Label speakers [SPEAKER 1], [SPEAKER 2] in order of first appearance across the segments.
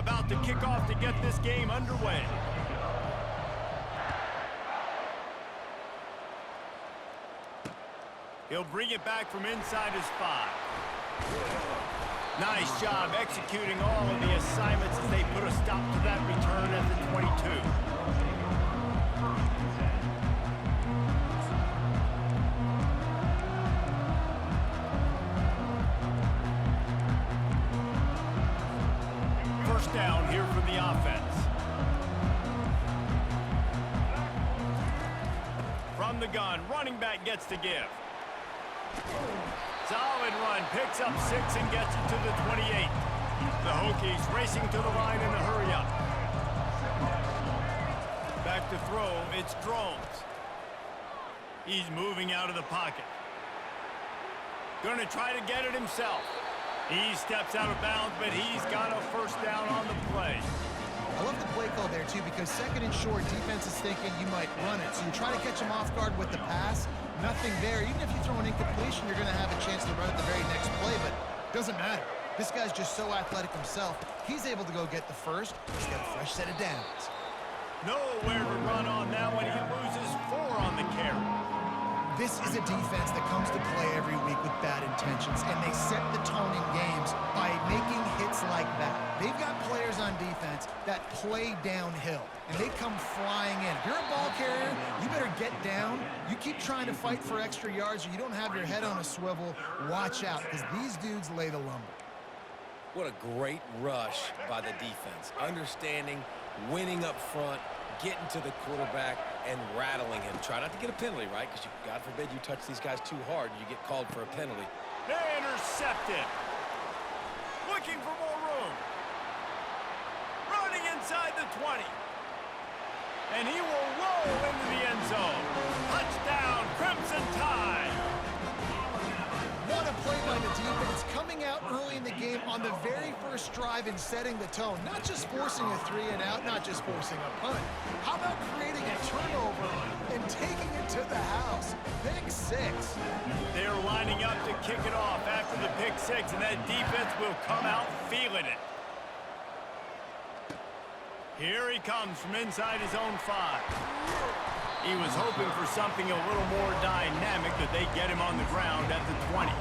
[SPEAKER 1] about to kick off to get this game underway. He'll bring it back from inside his 5. Nice job executing all of the assignments as they put a stop to that return at the 22. First down here for the offense. From the gun, running back gets to give. Solid run, picks up 6 and gets it to the 28. The Hokies racing to the line in a hurry-up. Back to throw, it's Drones. He's moving out of the pocket. Gonna try to get it himself. He steps out of bounds, but he's got a first down on the play.
[SPEAKER 2] I love the play call there, too, because second and short, defense is thinking you might run it. So you try to catch him off guard with the pass. Nothing there. Even if you throw an incompletion, you're going to have a chance to run at the very next play, but it doesn't matter. This guy's just so athletic himself. He's able to go get the first. He's got a fresh set of downs.
[SPEAKER 1] Nowhere to run on now when he loses 4 on the carry.
[SPEAKER 2] This is a defense that comes to play every week with bad intentions, and they set the tone in games by making hits like that. They've got players on defense that play downhill, and they come flying in. If you're a ball carrier, you better get down. You keep trying to fight for extra yards, or you don't have your head on a swivel. Watch out, because these dudes lay the lumber.
[SPEAKER 3] What a great rush by the defense. Understanding, winning up front, getting to the quarterback, and rattling him. Try not to get a penalty, right? Because, God forbid, you touch these guys too hard, you get called for a penalty.
[SPEAKER 1] They intercept it. Looking for more room. Running inside the 20. And he will roll into the end zone. Touchdown, Crimson Tide.
[SPEAKER 2] What a play by the defense, coming out early in the game on the very first drive and setting the tone. Not just forcing a 3-and-out, not just forcing a punt. How about creating a turnover and taking it to the house? Pick 6.
[SPEAKER 1] They're lining up to kick it off after the pick 6, and that defense will come out feeling it. Here he comes from inside his own 5. He was hoping for something a little more dynamic, but they get him on the ground at the 20.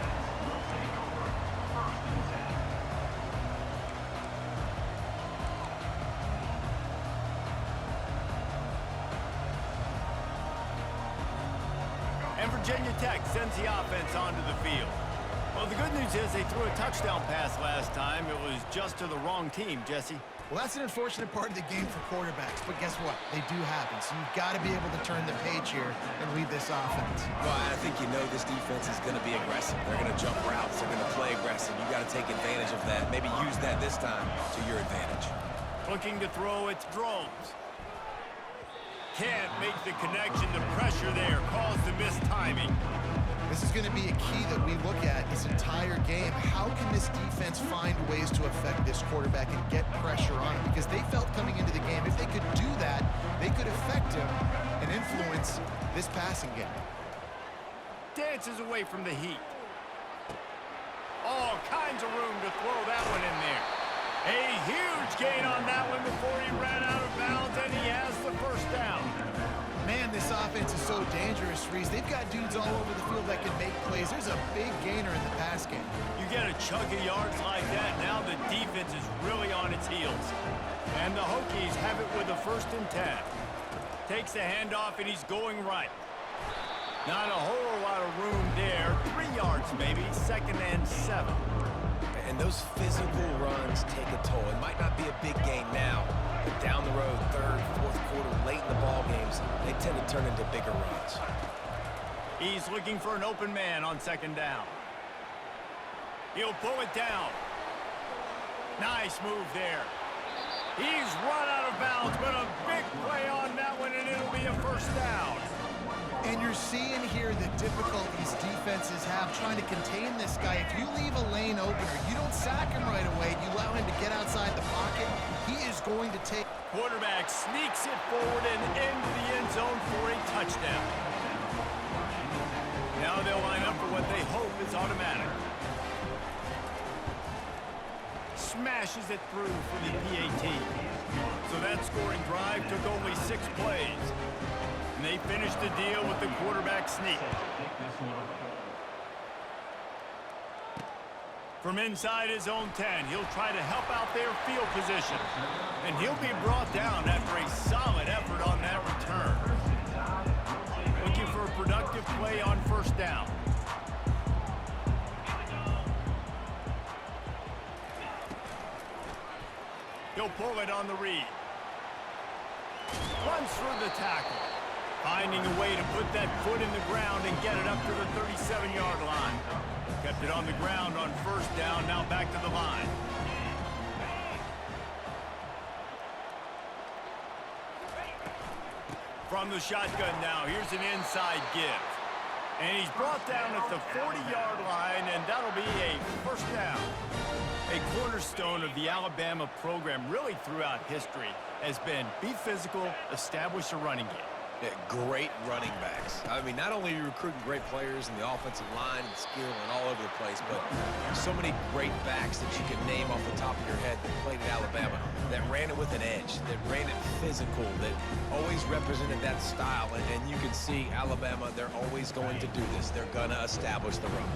[SPEAKER 1] And Virginia Tech sends the offense onto the field. Well, the good news is they threw a touchdown pass last time. It was just to the wrong team, Jesse.
[SPEAKER 2] Well, that's an unfortunate part of the game for quarterbacks, but guess what? They do happen, so you've got to be able to turn the page here and lead this offense.
[SPEAKER 3] Well, I think you know this defense is going to be aggressive. They're going to jump routes. They're going to play aggressive. You got to take advantage of that. Maybe use that this time to your advantage.
[SPEAKER 1] Looking to throw, it's Drones. Can't make the connection. The pressure there caused the missed timing.
[SPEAKER 2] This is going to be a key that we look at this entire game. How can this defense find ways to affect this quarterback and get pressure on him? Because they felt coming into the game, if they could do that, they could affect him and influence this passing game.
[SPEAKER 1] Dances away from the heat. All kinds of room to throw that one in there. A huge gain on that one before he ran out of bounds, and he has the first down.
[SPEAKER 2] Man, this offense is so dangerous, Reese. They've got dudes all over the field that can make plays. There's a big gainer in the pass game.
[SPEAKER 1] You get a chunk of yards like that, now the defense is really on its heels. And the Hokies have it with a 1st and 10. Takes the handoff, and he's going right. Not a whole lot of room there. 3 yards maybe, 2nd and 7.
[SPEAKER 3] And those physical runs take a toll. It might not be a big gain now, but down the road, 3rd, 4th quarter, late in the ball games, they tend to turn into bigger runs.
[SPEAKER 1] He's looking for an open man on 2nd down. He'll pull it down. Nice move there. He's run out of bounds, but a big play on that one, and it'll be a 1st down.
[SPEAKER 2] And you're seeing here the difficulties defenses have trying to contain this guy. If you leave a lane open or you don't sack him right away, you allow him to get outside the pocket, he is going to take...
[SPEAKER 1] Quarterback sneaks it forward and into the end zone for a touchdown. Now they'll line up for what they hope is automatic. smashes it through for the PAT. So that scoring drive took only 6 plays. And they finished the deal with the quarterback sneak. From inside his own 10, he'll try to help out their field position. And he'll be brought down after a solid effort on that return. Looking for a productive play on first down. He'll pull it on the read. Runs through the tackle. Finding a way to put that foot in the ground and get it up to the 37-yard line. Kept it on the ground on first down, now back to the line. From the shotgun now, here's an inside give. And he's brought down at the 40-yard line, and that'll be a first down. A cornerstone of the Alabama program really throughout history has been be physical, establish a running game.
[SPEAKER 3] Yeah, great running backs. I mean, not only are you recruiting great players in the offensive line and skill and all over the place, but so many great backs that you can name off the top of your head that played at Alabama, that ran it with an edge, that ran it physical, that always represented that style. And you can see Alabama, they're always going to do this. They're going to establish the run.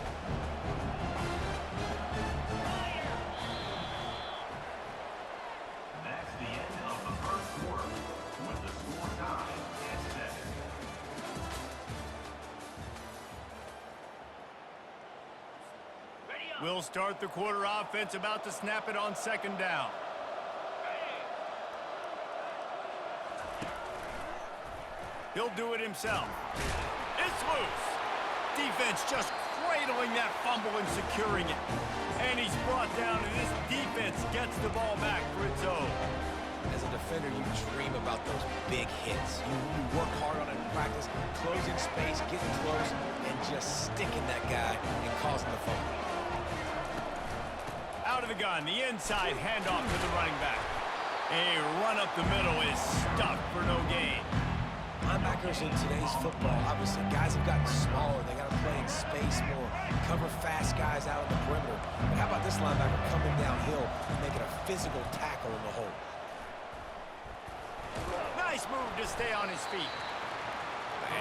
[SPEAKER 1] We'll start the quarter offense, about to snap it on second down. He'll do it himself. It's loose. Defense just cradling that fumble and securing it. And he's brought down, and this defense gets the ball back for its own.
[SPEAKER 3] As a defender, you dream about those big hits. You work hard on it in practice, closing space, getting close, and just sticking that guy and causing the fumble.
[SPEAKER 1] Out of the gun, the inside handoff to the running back. A run up the middle is stuffed for no gain.
[SPEAKER 3] Linebackers in today's football, obviously, guys have gotten smaller. They got to play in space more, cover fast guys out on the perimeter. But how about this linebacker coming downhill and making a physical tackle in the hole?
[SPEAKER 1] Nice move to stay on his feet.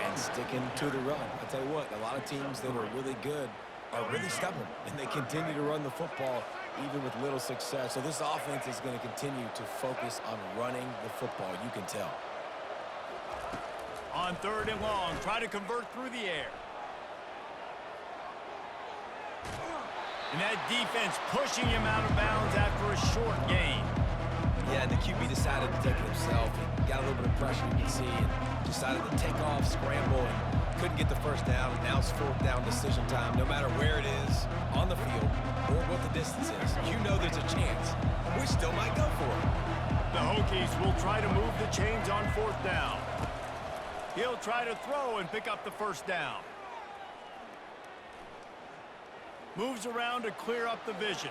[SPEAKER 3] And sticking to the run. I tell you what, a lot of teams that are really good are really stubborn, and they continue to run the football even with little success. So this offense is going to continue to focus on running the football, you can tell.
[SPEAKER 1] On third and long, try to convert through the air. And that defense pushing him out of bounds after a short gain.
[SPEAKER 3] Yeah, and the QB decided to take it himself. He got a little bit of pressure, you can see, and decided to take off, scramble, and couldn't get the first down. And now it's fourth down decision time. No matter where it is on the field or what the distance is, you know there's a chance. We still might go for it.
[SPEAKER 1] The Hokies will try to move the chains on fourth down. He'll try to throw and pick up the first down. Moves around to clear up the vision.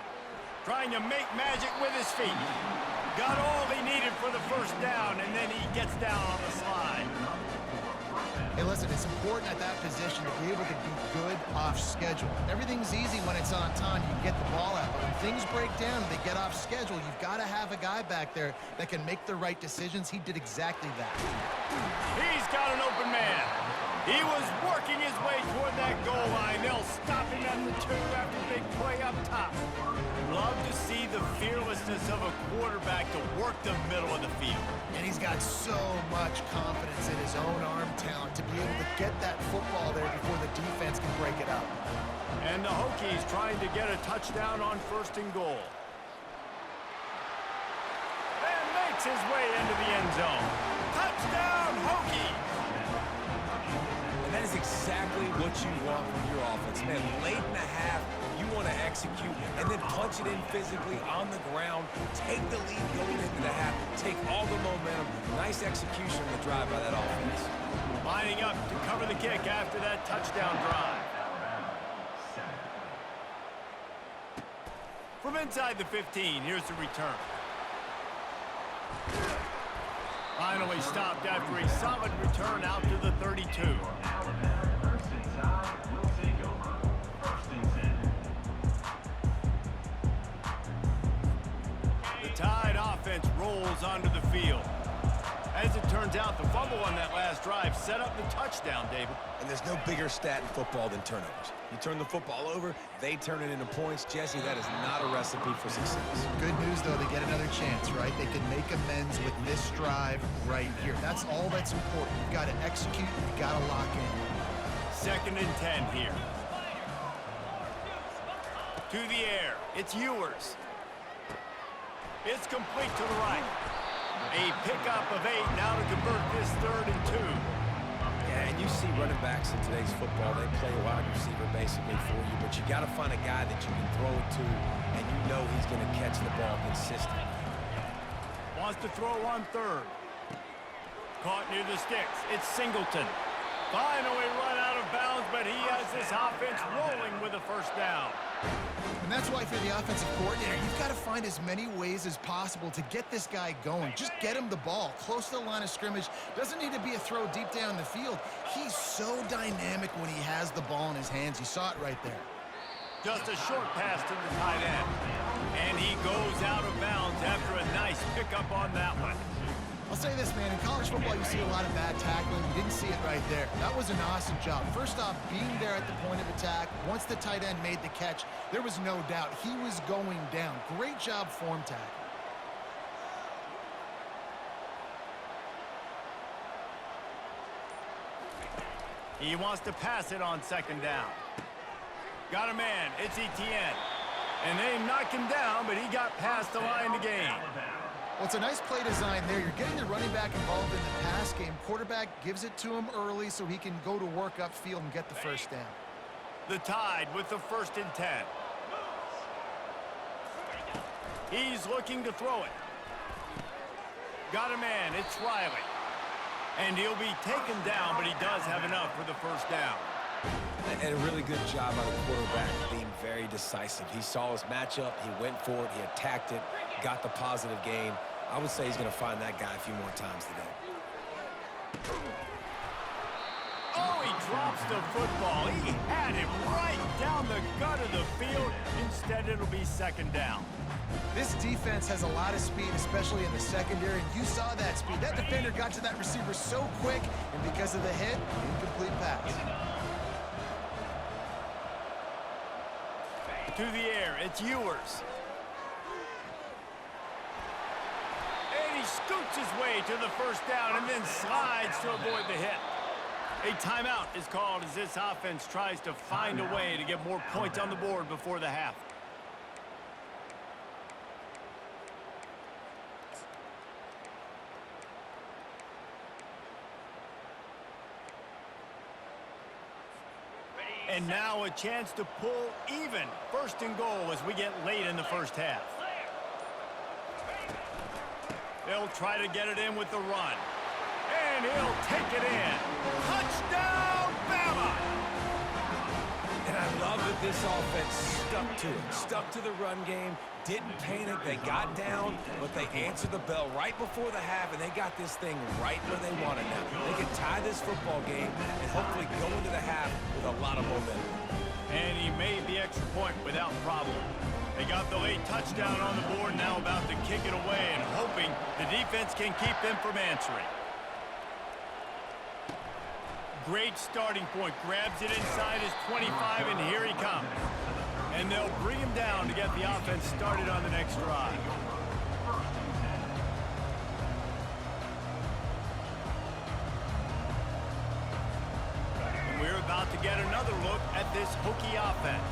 [SPEAKER 1] Trying to make magic with his feet. Got all he needed for the first down, and then he gets down on the slide.
[SPEAKER 2] Hey, listen, it's important at that position to be able to be good off schedule. Everything's easy when it's on time. You get the ball out. But when things break down, they get off schedule. You've got to have a guy back there that can make the right decisions. He did exactly that.
[SPEAKER 1] He's got an open man. He was working his way toward that goal line. They'll stop him at the 2 after a big play up top. Love to see the fearlessness of a quarterback to work the middle of the field.
[SPEAKER 2] And he's got so much confidence in his own arm talent to be able to get that football there before the defense can break it up.
[SPEAKER 1] And the Hokies trying to get a touchdown on first and goal. And makes his way into the end zone. Touchdown, Hokies!
[SPEAKER 3] And that is exactly what you want from your offense, man. Late in the half, you want to execute and then punch it in physically on the ground, take the lead going into the half, take all the momentum. Nice execution on the drive by that offense.
[SPEAKER 1] Lining up to cover the kick after that touchdown drive. From inside the 15, here's the return. Finally stopped after a solid return out to the 32. offense rolls onto the field. As it turns out, the fumble on that last drive set up the touchdown, David.
[SPEAKER 3] And there's no bigger stat in football than turnovers. You turn the football over, they turn it into points. Jesse, that is not a recipe for success.
[SPEAKER 2] Good news, though, they get another chance, right? They can make amends with this drive right here. That's all that's important. You've got to execute. You've got to lock in.
[SPEAKER 1] 2nd and 10 here. To the air. It's Ewers. It's complete to the right. A pickup of 8 now to convert this 3rd and 2.
[SPEAKER 3] Yeah, and you see running backs in today's football, they play wide receiver basically for you, but you got to find a guy that you can throw it to, and you know he's going to catch the ball consistently.
[SPEAKER 1] Wants to throw on 3rd. Caught near the sticks. It's Singleton. Finally run out of bounds, but he has this offense rolling with a 1st down.
[SPEAKER 2] And that's why for the offensive coordinator, you've got to find as many ways as possible to get this guy going. Just get him the ball close to the line of scrimmage. Doesn't need to be a throw deep down the field. He's so dynamic when he has the ball in his hands. You saw it right there.
[SPEAKER 1] Just a short pass to the tight end. And he goes out of bounds after a nice pickup on that one.
[SPEAKER 2] I'll say this, man, in college football, you see a lot of bad tackling. You didn't see it right there. That was an awesome job. First off, being there at the point of attack, once the tight end made the catch, there was no doubt he was going down. Great job form tackle.
[SPEAKER 1] He wants to pass it on 2nd down. Got a man. It's Etienne. And they knocked him down, but he got past the line to gain.
[SPEAKER 2] Well, it's a nice play design there. You're getting the running back involved in the pass game. Quarterback gives it to him early so he can go to work upfield and get the 1st down.
[SPEAKER 1] The Tide with the 1st and 10. He's looking to throw it. Got a man. It's Riley. And he'll be taken down, but he does have enough for the 1st down.
[SPEAKER 3] And a really good job by the quarterback being very decisive. He saw his matchup, he went for it, he attacked it, got the positive gain. I would say he's going to find that guy a few more times today.
[SPEAKER 1] Oh, he drops the football. He had him right down the gut of the field. Instead, it'll be 2nd down.
[SPEAKER 2] This defense has a lot of speed, especially in the secondary, and you saw that speed. That defender got to that receiver so quick, and because of the hit, incomplete pass.
[SPEAKER 1] To the air, it's Ewers. And he scoots his way to the 1st down and then slides to avoid the hit. A timeout is called as this offense tries to find a way to get more points on the board before the half. And now a chance to pull even. 1st and goal as we get late in the 1st half. They'll try to get it in with the run. And he'll take it in. Touchdown, Bama!
[SPEAKER 3] And I love that this offense stuck to the run game, didn't panic, they got down, but they answered the bell right before the half, and they got this thing right where they want it now. They can tie this football game and hopefully go into the half with a lot of momentum.
[SPEAKER 1] And he made the extra point without problem. They got the late touchdown on the board, now about to kick it away and hoping the defense can keep them from answering. Great starting point. Grabs it inside his 25, and here he comes. And they'll bring him down to get the offense started on the next drive. And we're about to get another look at this Hokie offense.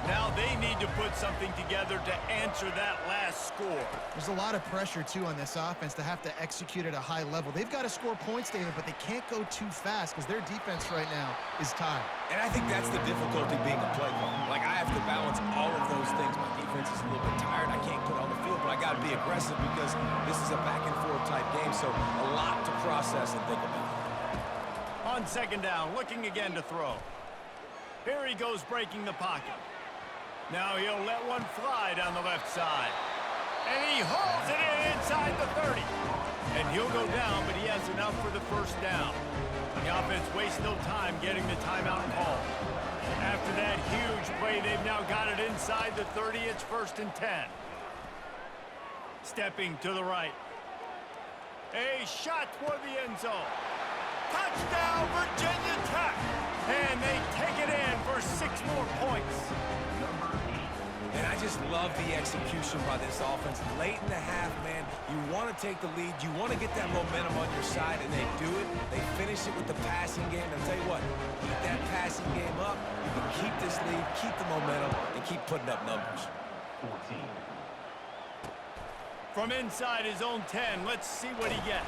[SPEAKER 1] Now they need to put something together to answer that last score.
[SPEAKER 2] There's a lot of pressure, too, on this offense to have to execute at a high level. They've got to score points, David, but they can't go too fast because their defense right now is tired.
[SPEAKER 3] And I think that's the difficulty being a play caller. Like, I have to balance all of those things. My defense is a little bit tired. I can't put on the field, but I got to be aggressive because this is a back-and-forth type game, so a lot to process and think about.
[SPEAKER 1] On 2nd down, looking again to throw. Here he goes breaking the pocket. Now he'll let one fly down the left side. And he hauls it in inside the 30. And he'll go down, but he has enough for the 1st down. The offense wastes no time getting the timeout call. After that huge play, they've now got it inside the 30. It's 1st and 10. Stepping to the right. A shot toward the end zone. Touchdown, Virginia Tech! And they take it in for 6 more points.
[SPEAKER 3] And I just love the execution by this offense. Late in the half, man, you want to take the lead. You want to get that momentum on your side, and they do it. They finish it with the passing game. I'll tell you what, keep that passing game up. You can keep this lead, keep the momentum, and keep putting up numbers.
[SPEAKER 4] 14.
[SPEAKER 1] From inside his own 10, let's see what he gets.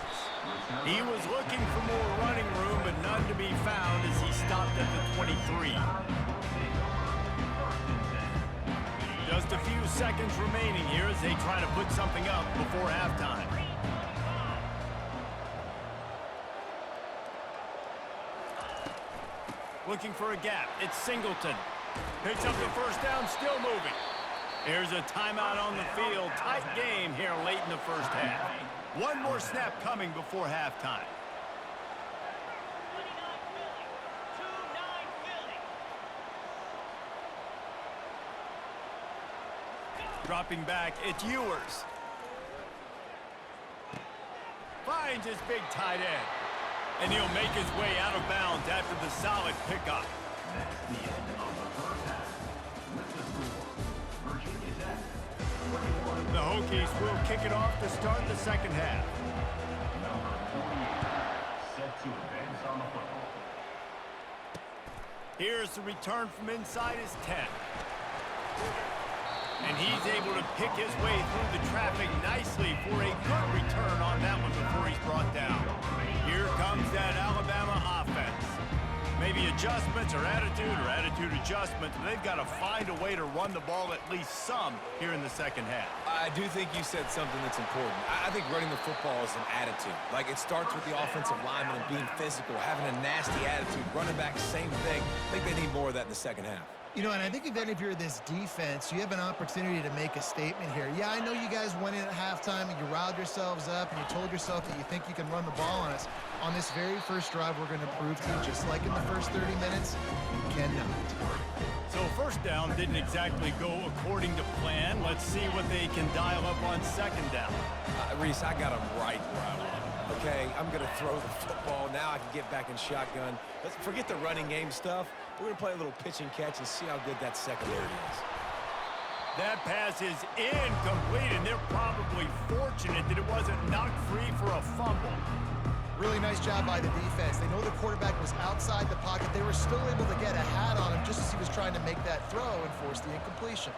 [SPEAKER 1] He was looking for more running room, but none to be found as he stopped at the 23. Just a few seconds remaining here as they try to put something up before halftime. Looking for a gap. It's Singleton. Picks up the first down, still moving. Here's a timeout on the field. Tight game here late in the first half. One more snap coming before halftime. Dropping back, it's Ewers. Finds his big tight end. And he'll make his way out of bounds after the solid pickup.
[SPEAKER 4] That's the end of the first half. With the score, Virginia Tech 21.
[SPEAKER 1] The Hokies will kick it off to start the second half.
[SPEAKER 4] Number 48, set to advance on the football.
[SPEAKER 1] Here's the return from inside his 10. And he's able to pick his way through the traffic nicely for a good return on that one before he's brought down. Here comes that Alabama offense. Maybe adjustments or attitude adjustments. They've got to find a way to run the ball at least some here in the second half.
[SPEAKER 3] I do think you said something that's important. I think running the football is an attitude. Like, it starts with the offensive lineman and being physical, having a nasty attitude. Running back, same thing. I think they need more of that in the second half.
[SPEAKER 2] You know, and I think if you're this defense, you have an opportunity to make a statement here. Yeah, I know you guys went in at halftime and you riled yourselves up and you told yourself that you think you can run the ball on us. On this very first drive, we're going to prove to you, just like in the first 30 minutes, you cannot.
[SPEAKER 1] So first down didn't exactly go according to plan. Let's see what they can dial up on second down.
[SPEAKER 3] Reese, I got him right where I want him. Okay, I'm going to throw the football. Now I can get back in shotgun. Let's forget the running game stuff. We're going to play a little pitch and catch and see how good that secondary is.
[SPEAKER 1] That pass is incomplete, and they're probably fortunate that it wasn't knocked free for a fumble.
[SPEAKER 2] Really nice job by the defense. They know the quarterback was outside the pocket. They were still able to get a hat on him just as he was trying to make that throw and force the incompletion.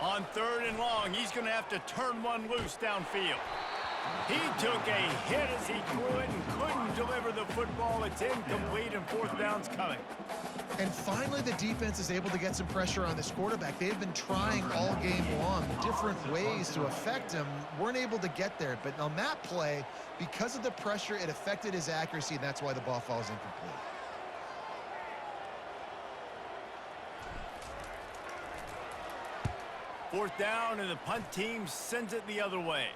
[SPEAKER 1] On 3rd and long, he's going to have to turn one loose downfield. He took a hit as he threw it and couldn't deliver the football. It's incomplete, and 4th down's coming.
[SPEAKER 2] And finally, the defense is able to get some pressure on this quarterback. They've been trying all game long different ways to affect him. Weren't able to get there. But on that play, because of the pressure, it affected his accuracy, and that's why the ball falls incomplete.
[SPEAKER 1] Fourth down, and the punt team sends it the other way.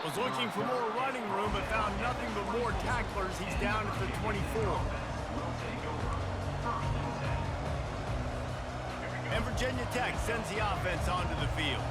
[SPEAKER 1] Was looking for more running room, but found nothing but more tacklers. He's down at the 24. And Virginia Tech sends the offense onto the field.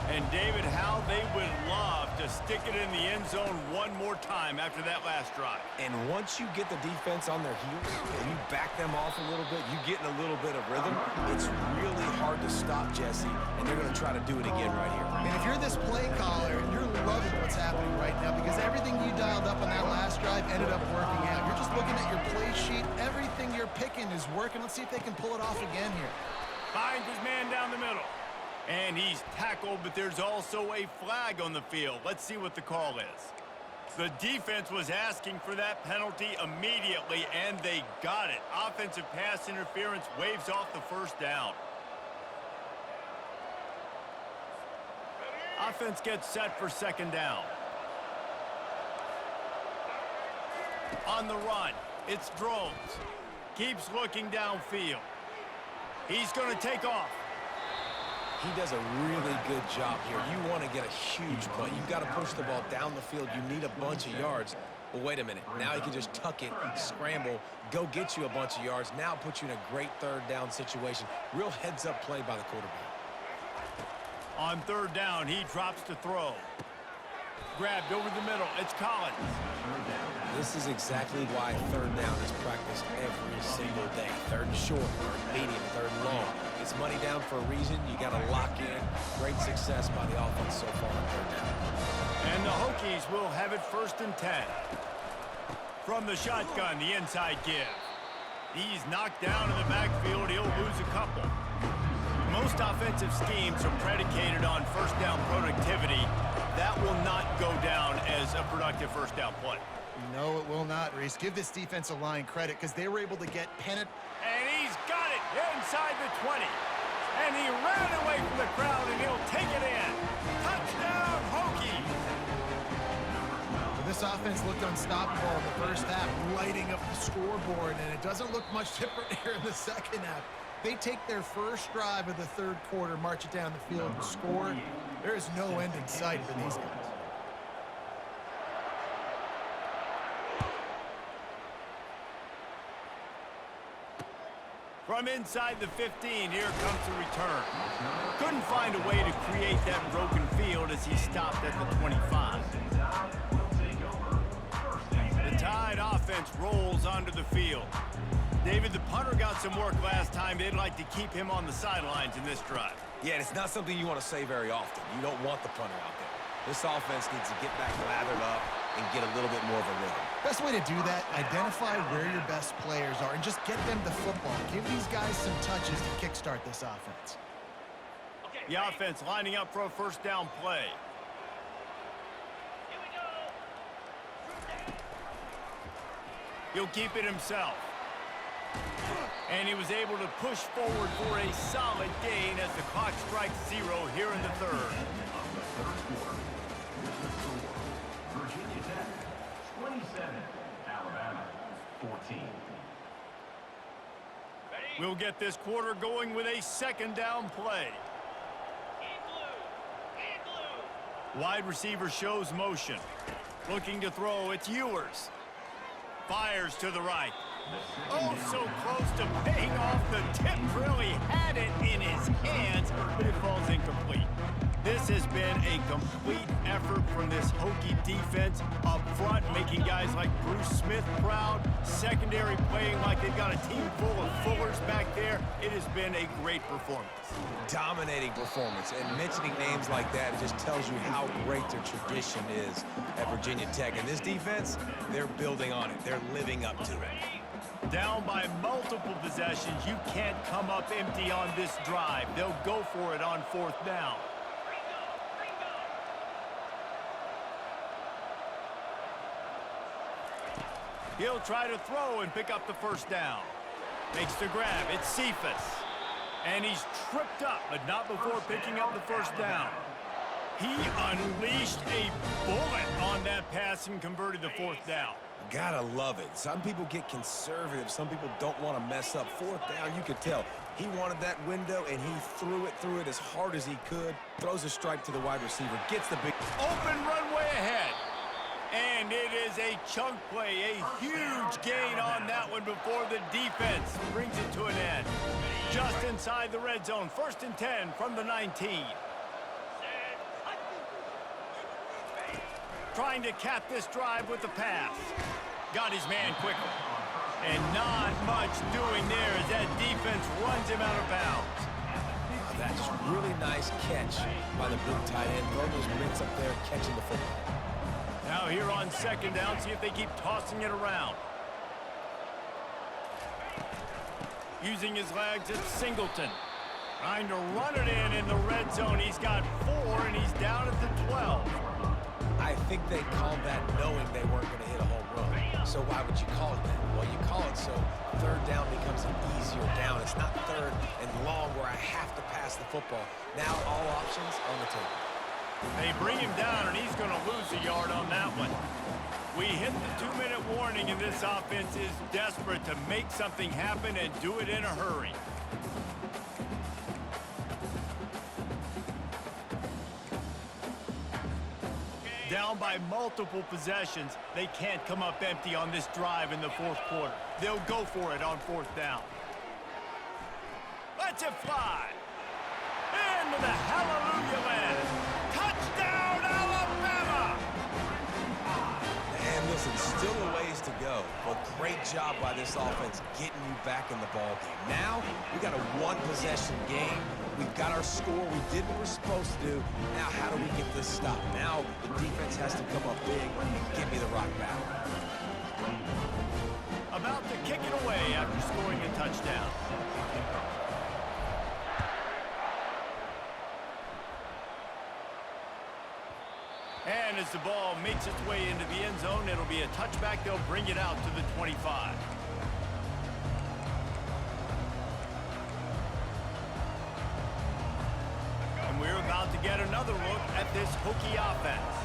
[SPEAKER 1] And David, how they would love to stick it in the end zone one more time after that last drive.
[SPEAKER 3] And once you get the defense on their heels and you back them off a little bit, you get in a little bit of rhythm, it's really hard to stop, Jesse, and they're going to try to do it again right here.
[SPEAKER 2] And if you're this play caller, you're loving what's happening right now because everything you dialed up on that last drive ended up working out. You're just looking at your play sheet. Everything you're picking is working. Let's see if they can pull it off again here.
[SPEAKER 1] Finds his man down the middle. And he's tackled, but there's also a flag on the field. Let's see what the call is. The defense was asking for that penalty immediately, and they got it. Offensive pass interference waves off the first down. Offense gets set for second down. On the run, it's Drones. Keeps looking downfield. He's going to take off.
[SPEAKER 3] He does a really good job here. You want to get a huge play. You've got to push the ball down the field. You need a bunch of yards. Well, wait a minute. Now he can just tuck it, scramble, go get you a bunch of yards, now put you in a great third down situation. Real heads-up play by the quarterback.
[SPEAKER 1] On third down, he drops to throw. Grabbed over the middle. It's Collins.
[SPEAKER 3] This is exactly why third down is practiced every single day. Third and short, third and medium, third and long. It's money down for a reason. You got to lock in. Great success by the offense so far on third down.
[SPEAKER 1] And the Hokies will have it 1st and 10. From the shotgun, the inside give. He's knocked down in the backfield. He'll lose a couple. Most offensive schemes are predicated on first down productivity. That will not go down as a productive first down play.
[SPEAKER 2] No, it will not, Reese. Give this defensive line credit because they were able to get
[SPEAKER 1] And he's got it inside the 20. And he ran away from the crowd, and he'll take it in. Touchdown, Hokies!
[SPEAKER 2] Well, this offense looked unstoppable in the first half, lighting up the scoreboard, and it doesn't look much different here in the second half. They take their first drive of the third quarter, march it down the field, and score. There is no end in sight for these guys.
[SPEAKER 1] From inside the 15, here comes the return. Couldn't find a way to create that broken field as he stopped at the 25. The Tide offense rolls onto the field. David, the punter got some work last time. They'd like to keep him on the sidelines in this drive.
[SPEAKER 3] Yeah, and it's not something you want to say very often. You don't want the punter out there. This offense needs to get back lathered up and get a little bit more of a rhythm.
[SPEAKER 2] Best way to do that, identify where your best players are and just get them the football. Give these guys some touches to kickstart this offense.
[SPEAKER 1] The offense lining up for a first down play. He'll keep it himself. And he was able to push forward for a solid gain as the clock strikes 0 here in the third.
[SPEAKER 4] Virginia Tech, 27. Alabama, 14.
[SPEAKER 1] We'll get this quarter going with a second down play. Wide receiver shows motion. Looking to throw, it's Ewers. Fires to the right. Oh, so close to paying off. The tip really had it in his hands, but it falls incomplete. This has been a complete effort from this Hokie defense up front, making guys like Bruce Smith proud. Secondary playing like they've got a team full of Fullers back there. It has been a great performance.
[SPEAKER 3] Dominating performance, and mentioning names like that just tells you how great their tradition is at Virginia Tech. And this defense, they're building on it. They're living up to it.
[SPEAKER 1] Down by multiple possessions, you can't come up empty on this drive. They'll go for it on fourth down. He'll try to throw and pick up the first down. Makes the grab. It's Cephas. And he's tripped up, but not before picking up the first down. He unleashed a bullet on that pass and converted the fourth down.
[SPEAKER 3] Gotta love it. Some people get conservative. Some people don't want to mess up. Fourth down, you could tell. He wanted that window, and he threw it as hard as he could. Throws a strike to the wide receiver. Gets the big...
[SPEAKER 1] Open runway ahead. And it is a chunk play, a huge gain on that one before the defense brings it to an end. Just inside the red zone, 1st and 10 from the 19. Trying to cap this drive with the pass. Got his man quickly. And not much doing there as that defense runs him out of bounds.
[SPEAKER 3] That's really nice catch by the big tight end. Throwing those mitts up there, catching the football.
[SPEAKER 1] Now here on second down, see if they keep tossing it around. Using his legs, it's Singleton. Trying to run it in the red zone. He's got 4, and he's down at the 12.
[SPEAKER 3] I think they called that knowing they weren't going to hit a home run. So why would you call it that? Well, you call it so third down becomes an easier down. It's not third and long where I have to pass the football. Now all options on the table.
[SPEAKER 1] They bring him down, and he's going to lose a yard on that one. We hit the 2-minute warning, and this offense is desperate to make something happen and do it in a hurry. Down by multiple possessions, they can't come up empty on this drive in the fourth quarter. They'll go for it on fourth down. Let's it fly. Into the hallelujah land. Touchdown, Alabama!
[SPEAKER 3] And listen, still a ways to go, but great job by this offense getting you back in the ballgame. Now, we got a one-possession game. We've got our score. We did what we're supposed to do. Now, how do we get this stopped? Now, the defense has to come up big and give me the rock back.
[SPEAKER 1] About to kick it away after scoring a touchdown. And as the ball makes its way into the end zone, it'll be a touchback. They'll bring it out to the 25. And we're about to get another look at this Hokie offense.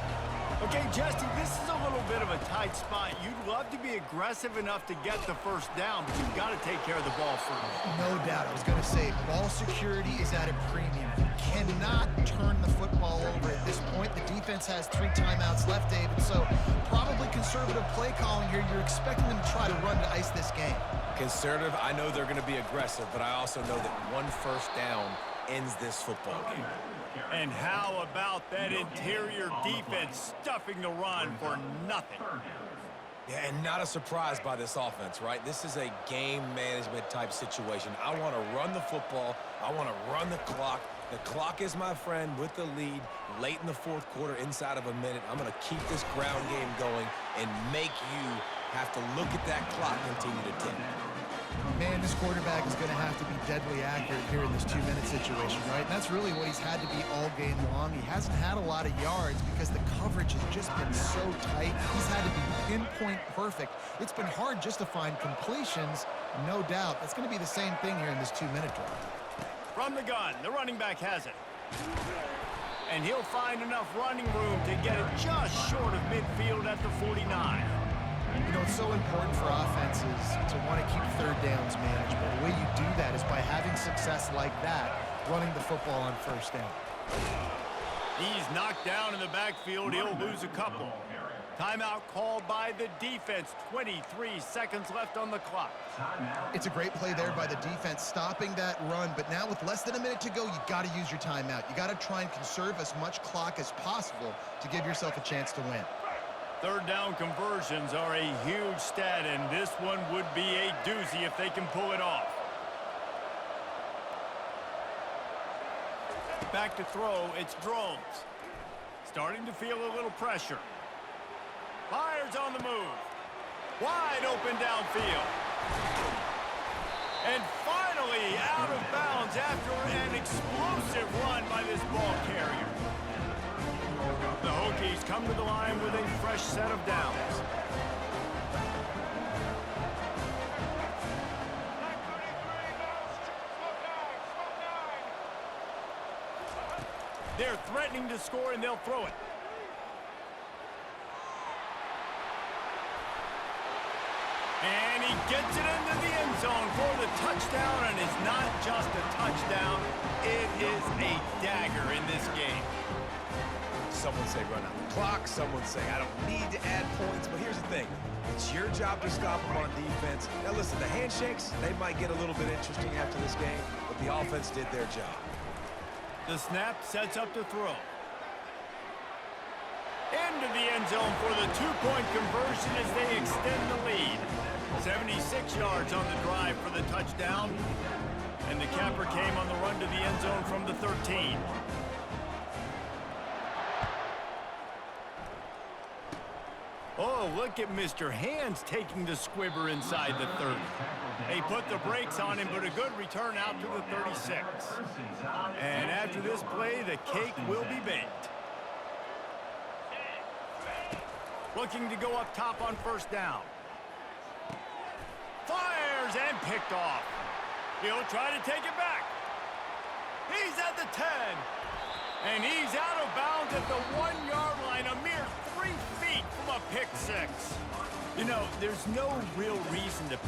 [SPEAKER 1] Okay, Justin, this is a little bit of a tight spot. You'd love to be aggressive enough to get the first down, but you've got to take care of the ball first.
[SPEAKER 2] No doubt. I was going to say, ball security is at a premium. You cannot turn the football over at this point. The defense has 3 timeouts left, David, so probably conservative play calling here. You're expecting them to try to run to ice this game.
[SPEAKER 3] Conservative, I know they're going to be aggressive, but I also know that one first down ends this football game.
[SPEAKER 1] And how about that interior defense stuffing the run for nothing?
[SPEAKER 3] Yeah, and not a surprise by this offense, right? This is a game management type situation. I want to run the football. I want to run the clock. The clock is my friend with the lead late in the fourth quarter inside of a minute. I'm going to keep this ground game going and make you have to look at that clock continue to tick.
[SPEAKER 2] Man, this quarterback is going to have to be deadly accurate here in this 2-minute situation, right? And that's really what he's had to be all game long. He hasn't had a lot of yards because the coverage has just been so tight. He's had to be pinpoint perfect. It's been hard just to find completions, no doubt. That's going to be the same thing here in this 2-minute drive.
[SPEAKER 1] From the gun, the running back has it. And he'll find enough running room to get it just short of midfield at the 49.
[SPEAKER 2] You know, it's so important for offenses to want to keep third downs manageable. The way you do that is by having success like that, running the football on first down.
[SPEAKER 1] He's knocked down in the backfield. He'll lose a couple. Timeout called by the defense. 23 seconds left on the clock.
[SPEAKER 2] It's a great play there by the defense, stopping that run. But now with less than a minute to go, you've got to use your timeout. You got to try and conserve as much clock as possible to give yourself a chance to win.
[SPEAKER 1] Third down conversions are a huge stat, and this one would be a doozy if they can pull it off. Back to throw, it's Drones. Starting to feel a little pressure. Fires on the move. Wide open downfield. And finally out of bounds after an explosive run by this ball carrier. The Hokies come to the line with a fresh set of downs. They're threatening to score, and they'll throw it. And he gets it into the end zone for the touchdown, and it's not just a touchdown, it is a dagger in this game.
[SPEAKER 3] Someone say run out the clock. Someone say I don't need to add points. But here's the thing. It's your job to stop them on defense. Now, listen, the handshakes, they might get a little bit interesting after this game, but the offense did their job.
[SPEAKER 1] The snap sets up the throw. Into the end zone for the two-point conversion as they extend the lead. 76 yards on the drive for the touchdown. And the capper came on the run to the end zone from the 13. Oh, look at Mr. Hands taking the squibber inside the 30. They put the brakes on him, but a good return out to the 36. And after this play, the cake will be baked. Looking to go up top on first down. Fires and picked off. He'll try to take it back. He's at the 10. And he's out of bounds at the 1-yard line, a mere 3 feet from a pick six. You know, there's no real reason to